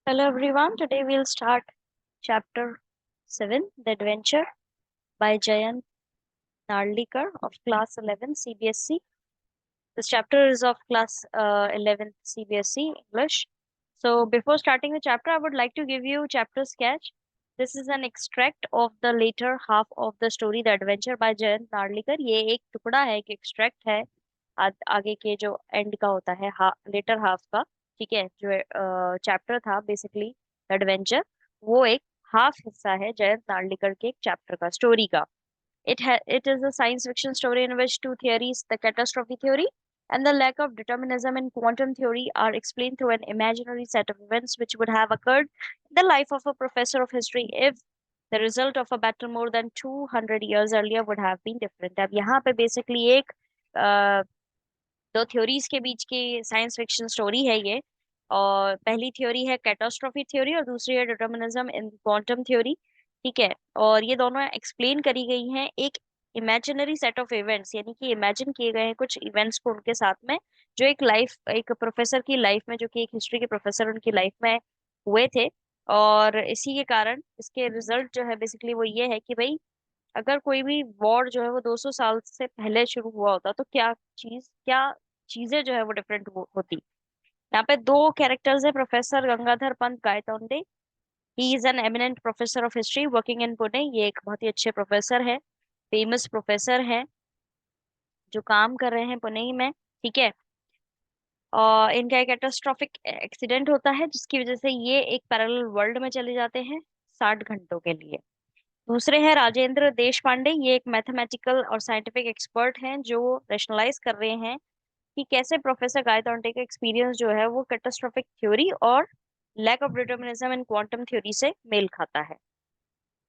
Hello everyone, today we'll start chapter 7, The Adventure by Jayant Narlikar of class 11 CBSE. This chapter is of class 11 CBSE English. So before starting the chapter, I would like to give you chapter sketch. This is an extract of the later half of the story The Adventure by Jayant Narlikar. ये एक टुकड़ा है, एक extract है आगे के जो and का होता है लेटर हाफ का, ठीक है, जो चैप्टर था बेसिकली एडवेंचर, वो एक हाफ हिस्सा है जयंत नार्लिकर के एक चैप्टर का स्टोरी का. It is a science fiction story in which two theories, the catastrophe theory and the lack of determinism in quantum theory, are explained through an imaginary set of events which would have occurred in the life of a professor of history if the result of a battle more than 200 years earlier would have been different. अब यहाँ पे basically एक दो theories के बीच की science fiction story है ये. और पहली थ्योरी है कैटास्ट्रोफी थ्योरी और दूसरी है डिटर्मिनिज्म इन क्वांटम थ्योरी, ठीक है. और ये दोनों एक्सप्लेन करी गई हैं एक इमेजिनरी सेट ऑफ इवेंट्स, यानी कि इमेजिन किए गए हैं कुछ इवेंट्स को उनके साथ में, जो एक प्रोफेसर की लाइफ में, जो कि एक हिस्ट्री के प्रोफेसर उनकी लाइफ में हुए थे. और इसी के कारण इसके रिजल्ट जो है बेसिकली वो ये है कि भाई अगर कोई भी वॉर जो है वो 200 साल से पहले शुरू हुआ होता तो क्या चीजें जो है वो डिफरेंट होती. यहाँ पे दो कैरेक्टर्स है, professor Gangadhar Pant Gaitonde. He is an eminent professor of history working in Pune. ये एक बहुत ही अच्छे प्रोफेसर है, फेमस प्रोफेसर है जो काम कर रहे हैं पुणे ही में, ठीक है. और इनका एक कैटास्ट्रॉफिक एक्सीडेंट होता है जिसकी वजह से ये एक पैरेलल वर्ल्ड में चले जाते हैं 60 घंटों के लिए. दूसरे हैं राजेंद्र देश पांडे. ये एक मैथमेटिकल और साइंटिफिक एक्सपर्ट हैं जो रेशनलाइज कर रहे हैं कि कैसे प्रोफेसर गायतोंडे का एक्सपीरियंस जो है वो कैटास्ट्रोफिक थ्योरी और lack of determinism in quantum theory से मेल खाता है,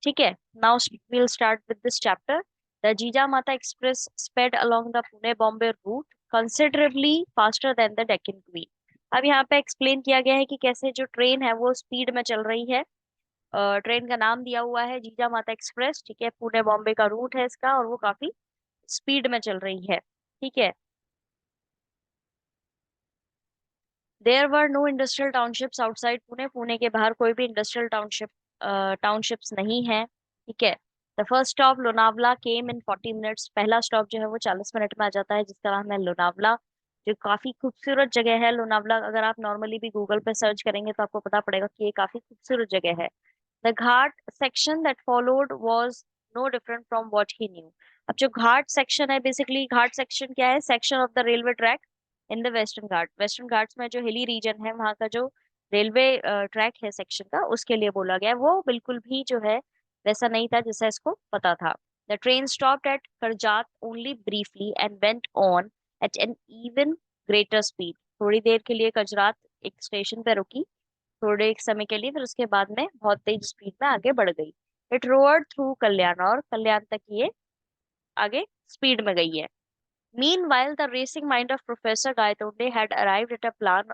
ठीक है. Now we'll start with this chapter. The Jijamata Express sped along the Pune Bombay route considerably faster than the Deccan Queen. अब यहाँ पे एक्सप्लेन किया गया है कि कैसे जो ट्रेन है वो स्पीड में चल रही है. ट्रेन का नाम दिया हुआ है जीजा माता एक्सप्रेस, ठीक है. पुणे बॉम्बे का रूट है इसका और वो काफी स्पीड में चल रही है, ठीक है. There were no industrial townships outside Pune. Pune के बाहर कोई भी इंडस्ट्रियल टाउनशिप्स नहीं है, ठीक है. The first stop Lonavala came in 40 minutes. पहला स्टॉप जो है वो 40 मिनट में आ जाता है जिसका नाम है लोनावला, जो काफी खूबसूरत जगह है. लोनावला अगर आप नॉर्मली भी गूगल पे सर्च करेंगे तो आपको पता पड़ेगा कि ये काफी खूबसूरत जगह है. The Ghat section that followed was no different from what he knew. अब जो घाट सेक्शन है, बेसिकली घाट सेक्शन क्या है, section of the railway track in the western Ghat. Western Ghats में जो हिली रीजन है वहाँ का जो रेलवे ट्रैक है सेक्शन का, उसके लिए बोला गया है. वो बिल्कुल भी जो है वैसा नहीं था जैसा इसको पता था. The train stopped at Karjat only briefly and went on at an even greater speed. थोड़ी देर के लिए गुजरात एक स्टेशन पे रुकी थोड़े एक समय के लिए, फिर उसके बाद में बहुत तेज स्पीड में आगे बढ़ गई. इट रोअर्ड थ्रू कल्याण, और कल्याण तक ये आगे स्पीड में गई है. Meanwhile the racing mind of professor Gaitonde had arrived at a plan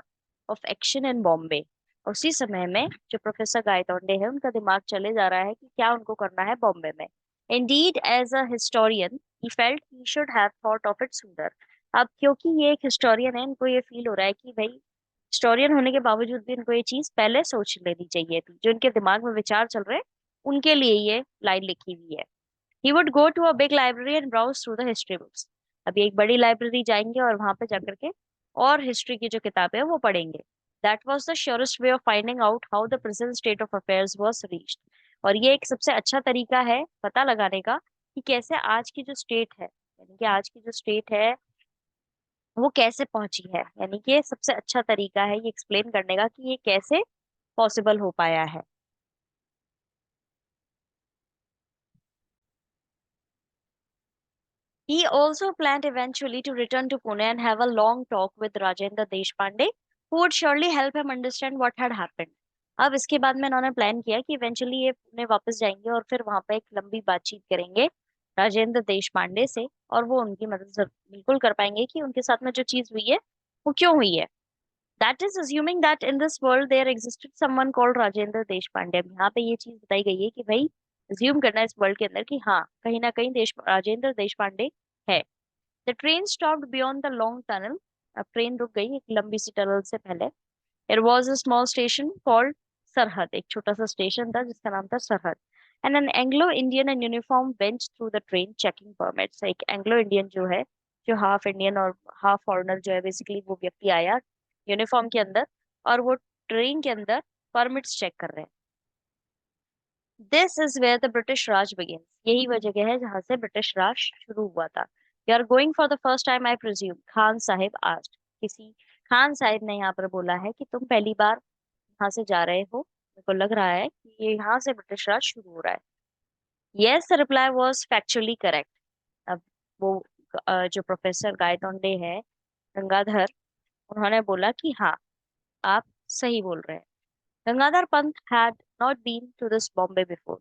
of action in Bombay. उसी समय में जो प्रोफेसर गायतोंडे है उनका दिमाग चले जा रहा है कि क्या उनको करना है बॉम्बे में. Indeed as a historian he felt he should have thought of it sooner. अब क्योंकि ये एक हिस्टोरियन है, इनको ये फील हो रहा है कि भाई हिस्टोरियन होने के बावजूद भी इनको ये चीज पहले सोच लेनी चाहिए थी. जो इनके दिमाग में विचार चल रहे हैं उनके लिए ये लाइन लिखी हुई है. He would go to a big library and browse through the history books. अभी एक बड़ी लाइब्रेरी जाएंगे और वहां पे जाकर के और हिस्ट्री की जो किताबें हैं वो पढ़ेंगे. That was the surest way of finding out how the present state of affairs was reached. और ये एक सबसे अच्छा तरीका है पता लगाने का कि कैसे आज की जो स्टेट है, यानी कि आज की जो स्टेट है वो कैसे पहुंची है. यानी कि ये सबसे अच्छा तरीका है ये एक्सप्लेन करने का कि ये कैसे पॉसिबल हो पाया है. He also planned eventually to return to Pune and have a long talk with Rajendra Deshpande, who would surely help him understand what had happened. अब इसके बाद में इन्होंने प्लान किया कि इवेंचुअली ये पुणे वापस जाएंगे और फिर वहां पे एक लंबी बातचीत करेंगे राजेंद्र देश पांडे से, और वो उनकी मदद बिल्कुल कर पाएंगे कि उनके साथ में जो चीज हुई है वो क्यों हुई है. That is assuming that in this world there existed someone called Rajendra Deshpande. अब यहाँ पे ये चीज बताई गई है कि भाई अज्यूम करना है इस वर्ल्ड के अंदर कि हाँ कहीं ना कहीं राजेंद्र देश पांडे है. The train stopped beyond the long tunnel. अब ट्रेन रुक गई एक लंबी सी टनल से पहले. It was a small station called सरहद, एक छोटा सा स्टेशन था जिसका नाम था Sarhad. And an Anglo Indian and uniform went through the train checking permits. एक एंग्लो इंडियन जो है, जो हाफ इंडियन और हाफ फॉरेनर जो है, बेसिकली वो व्यक्ति आया यूनिफॉर्म के अंदर, और वो ट्रेन के अंदर परमिट्स चेक कर रहे हैं। This is where the British Raj begins. यही वह जगह है जहां से ब्रिटिश राज शुरू हुआ था। You are going for the first time I presume, Khan Sahib asked. किसी खान साहिब ने यहाँ पर बोला है कि तुम पहली बार यहाँ से जा रहे हो, मेरे को लग रहा है कि ये यहाँ से ब्रिटिश राज शुरू हो रहा है। Yes, the reply was factually correct. अब वो जो प्रोफेसर गायतोंडे है, गंगाधर, उन्होंने बोला कि हाँ, आप सही बोल रहे हैं। Gangadhar Pant had not been to this Bombay before.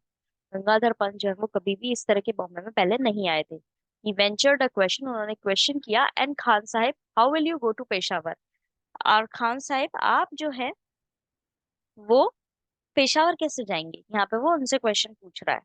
Gangadhar Pant जो है वो कभी भी इस तरह के बॉम्बे में पहले नहीं आए थे। ही वेंचर्ड अ क्वेश्चन, उन्होंने क्वेश्चन किया, and Khan Sahib how will you go to Peshawar. और खान साहिब आप जो है वो पेशावर कैसे जाएंगे, यहाँ पे वो उनसे क्वेश्चन पूछ रहा है।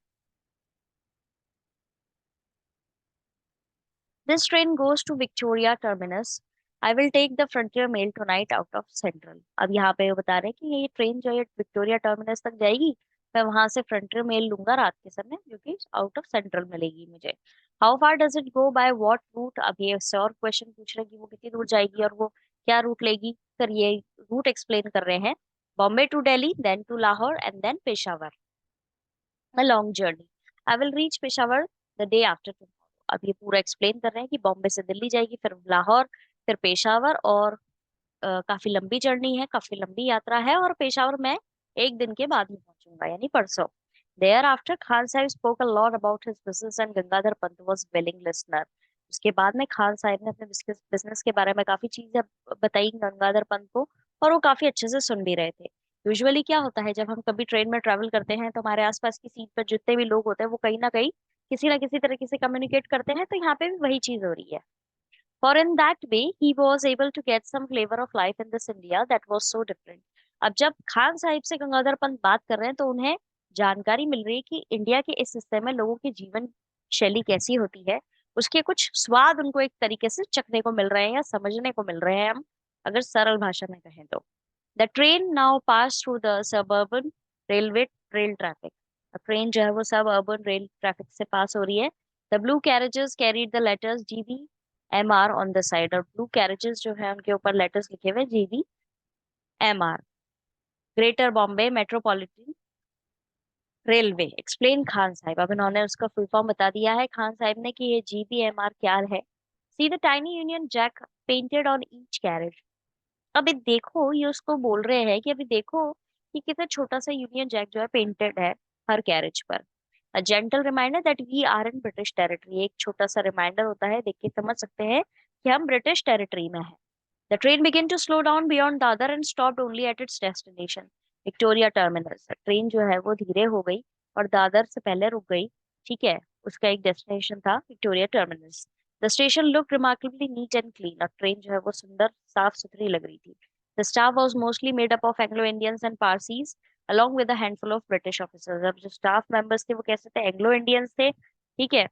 This train goes to Victoria Terminus, I will take the Frontier Mail tonight out of Central. अब यहाँ पे वो बता रहे हैं कि ये ट्रेन जो है विक्टोरिया टर्मिनस तक जाएगी, मैं वहां से फ्रंटियर मेल लूंगा रात के समय, जो कि आउट ऑफ सेंट्रल मिलेगी मुझे। How far does it go, by what route. अब ये उससे और क्वेश्चन पूछ रहे हैं कि वो कितनी दूर जाएगी और वो क्या रूट लेगी। फिर ये रूट एक्सप्लेन कर रहे हैं, Bombay to Delhi, then to Lahore and then Peshawar, a long journey. I will reach Peshawar the day after tomorrow. अब ये पूरा एक्सप्लेन कर रहे हैं कि बॉम्बे से दिल्ली जाएगी, फिर लाहौर, फिर पेशावर, और काफी लंबी जर्नी है, काफी लंबी यात्रा है, और पेशावर में एक दिन के बाद ही पहुंचूंगा, यानी परसों। Thereafter Khan Sahib spoke a lot about his business and Gangadhar Pant was willing listener. उसके बाद में खान साहिब ने अपने बिजनेस के बारे में काफी चीजें बताई गंगाधर पंत को, और वो काफी अच्छे से सुन भी रहे थे। यूजुअली क्या होता है, जब हम कभी ट्रेन में ट्रेवल करते हैं तो हमारे आसपास की सीट पर जितने भी लोग होते हैं वो कहीं ना किसी तरीके से कम्युनिकेट करते हैं, तो यहाँ पे भी वही चीज हो रही है। For in that way, he was able to get some flavor of life in this India that was so different. अब जब खान साहिब से गंगाधर पंत बात कर रहे हैं तो उन्हें जानकारी मिल रही है कि इंडिया के इस हिस्से में लोगों की जीवन शैली कैसी होती है, उसके कुछ स्वाद उनको एक तरीके से चखने को मिल रहे हैं या समझने को मिल रहे हैं, हम अगर सरल भाषा में कहें तो। The train now pass through the suburban railway rail traffic. Train जो है वो सब अर्बन रेल ट्रैफिक से पास हो रही है। The blue carriages carried the letters GB MR on the side, और ब्लू कैरेजेस जो है उनके ऊपर लेटर्स लिखे हुए GBMR, greater Bombay metropolitan railway. Explain Khan Sahib. अब इन्होंने उसका फुल फॉर्म बता दिया है खान साहिब ने कि ये GBMR क्या है। See the tiny Union Jack painted on each carriage. अभी देखो, ये उसको बोल रहे हैं कि अभी देखो कि कितना छोटा सा यूनियन जैक जो है पेंटेड है हर कैरेज पर। A gentle reminder that we are in British territory. एक छोटा सा रिमाइंडर होता है, देख के समझ सकते हैं कि हम ब्रिटिश टेरिटरी में हैं। The train began to slow down beyond Dadar and stopped only at its destination Victoria Terminus. Train जो है वो धीरे हो गई और दादर से पहले रुक गई, ठीक है। उसका एक डेस्टिनेशन था Victoria terminus. The station look remarkably neat and clean. अब ट्रेन जो है वो सुंदर साफ सुथरी लग रही थी। The staff was mostly made up of Anglo Indians and Parsis along with a handful of British officers। अब जो स्टाफ मेंबर्स थे वो कैसे थे, एंग्लो इंडियंस थे, ठीक है,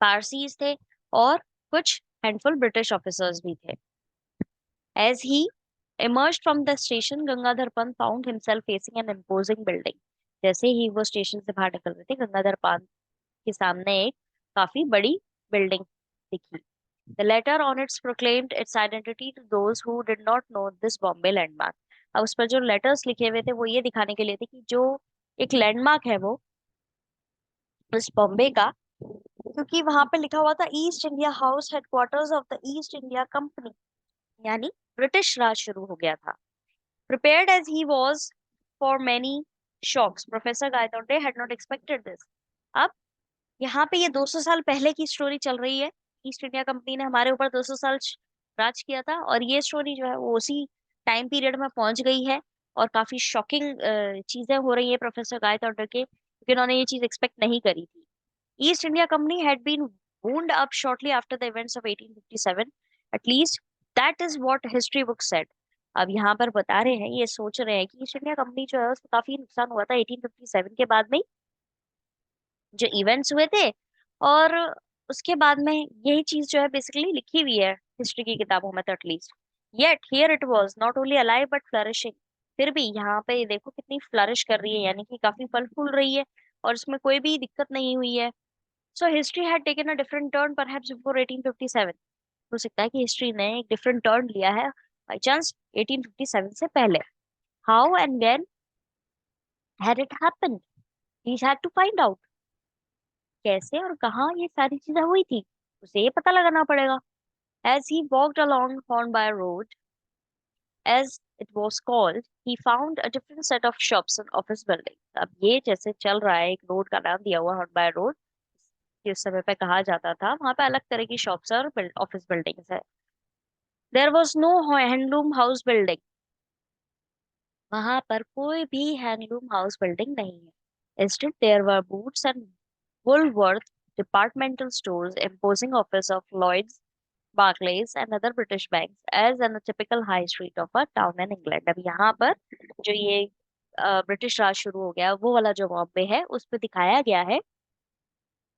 पारसीज थे, और कुछ हैंडफुल ब्रिटिश ऑफिसर्स भी थे। As he emerged from the station, Gangadhar Pant found himself facing an imposing building। जैसे ही वो स्टेशन से बाहर निकल रहे थे, गंगाधर पांत के सामने एक काफी बड़ी बिल्डिंग दिखी। The letter on its proclaimed its identity to those who did not know this Bombay landmark। अब उस पर जो लेटर्स लिखे हुए थे वो ये दिखाने के लिए थे कि जो एक लैंडमार्क है वो उस बॉम्बे का, क्योंकि वहां पे लिखा हुआ था east India house headquarters of the east India company, यानी ब्रिटिश राज शुरू हो गया था। Prepared as he was for many shocks, Professor Gayatode had not expected this। अब यहाँ पे ये 200 साल पहले की स्टोरी चल रही है। ईस्ट इंडिया कंपनी ने हमारे ऊपर 200 साल राज किया था, और ये स्टोरी जो है वो उसी टाइम पीरियड में पहुंच गई है, और काफी शॉकिंग चीजें हो रही है प्रोफेसर गायतोंडे के, क्योंकि उन्होंने ये चीज एक्सपेक्ट नहीं करी थी। East India Company had been wound up shortly after the events of 1857, at least that is what history books said। अब यहाँ पर बता रहे हैं, ये सोच रहे हैं कि ईस्ट इंडिया कंपनी जो है उसको काफी नुकसान हुआ था 1857 के बाद में, जो इवेंट्स हुए थे, और उसके बाद में यही चीज जो है बेसिकली लिखी हुई है हिस्ट्री की किताबों में, तो at least yet here it was not only alive but flourishing. फिर भी यहाँ पे देखो कितनी फ्लरिश कर रही है, यानी कि काफी फल फूल रही है और इसमें कोई भी दिक्कत नहीं हुई है। So history had taken a different turn perhaps before 1857। हो सकता है कि हिस्ट्री ने एक डिफरेंट टर्न लिया है बाई चांस 1857 से पहले। How and when had it happened, he had to find out. कैसे और कहाँ ये सारी चीजें हुई थी, उसे ये पता लगाना पड़ेगा। As he walked along Hornby Road, as it was called, he found a different set of shops and office buildings. अब ये जैसे चल रहा है, एक रोड का नाम दिया हुआ हॉर्नबाय रोड, कि उस समय पे कहा जाता था, वहां पे अलग तरह की शॉप्स और ऑफिस बिल्डिंग्स है। There was no handloom house building, वहां पर कोई भी हैंडलूम हाउस बिल्डिंग नहीं है। Instead there were Boots and Woolworth departmental stores, imposing office of Lloyd's, Barclays and other British banks as in a typical high street of a town in England। अब यहाँ पर जो ये British राज शुरू हो गया वो वाला जो बॉम्बे है उस पे दिखाया गया है,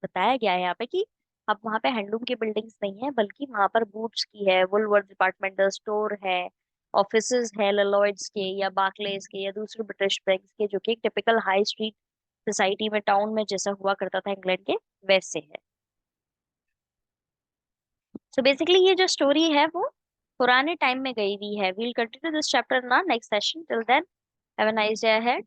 बताया गया है यहाँ पे कि अब वहाँ पे हैंडलूम की बिल्डिंग्स नहीं है, बल्कि वहाँ पर बूट्स की है, वुलवर्थ डिपार्टमेंटल स्टोर है, ऑफिसेज है लॉयड्स के या बार्कलेज के या दूसरे ब्रिटिश बैंक्स के, जो कि एक टिपिकल हाई स्ट्रीट सोसाइटी में टाउन में जैसा हुआ करता था इंग्लैंड के वैसे है। सो बेसिकली ये जो स्टोरी है वो पुराने टाइम में गई हुई है। वील कंटिन्यू दिस चैप्टर ना next session, till then have a nice day ahead.